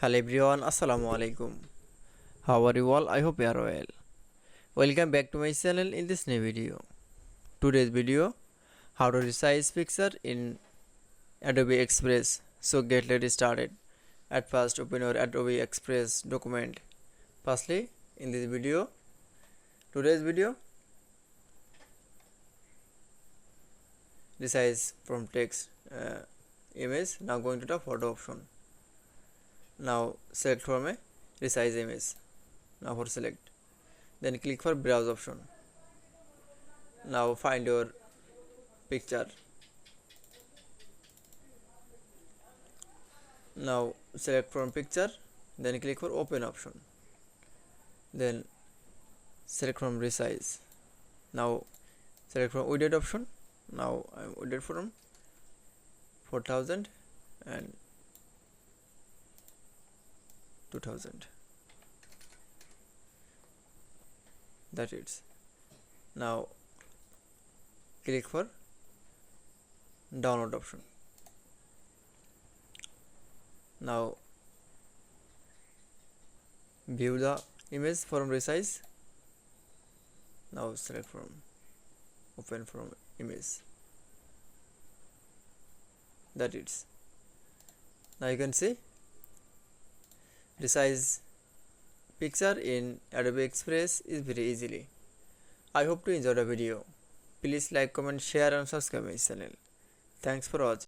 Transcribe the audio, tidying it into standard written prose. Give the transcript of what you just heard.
Hello everyone, Assalamu alaikum. How are you all? I hope you are well. Welcome back to my channel in this new video. Today's video, how to resize picture in Adobe Express. So let's started. At first open your Adobe Express document. Firstly, in this video, today's video, resize from text image. Now going to the photo option. Now select from a resize image. Now for select. Then click for browse option. Now find your picture. Now select from picture, then click for open option. Then select from resize. Now select from widget option. Now I'm widget from 4000 and 2000. That is. Now click for download option. Now view the image from resize. Now select from open from image. That is. Now you can see resize picture in Adobe Express is very easily. I hope to enjoy the video. Please like, comment, share and subscribe my channel. Thanks for watching.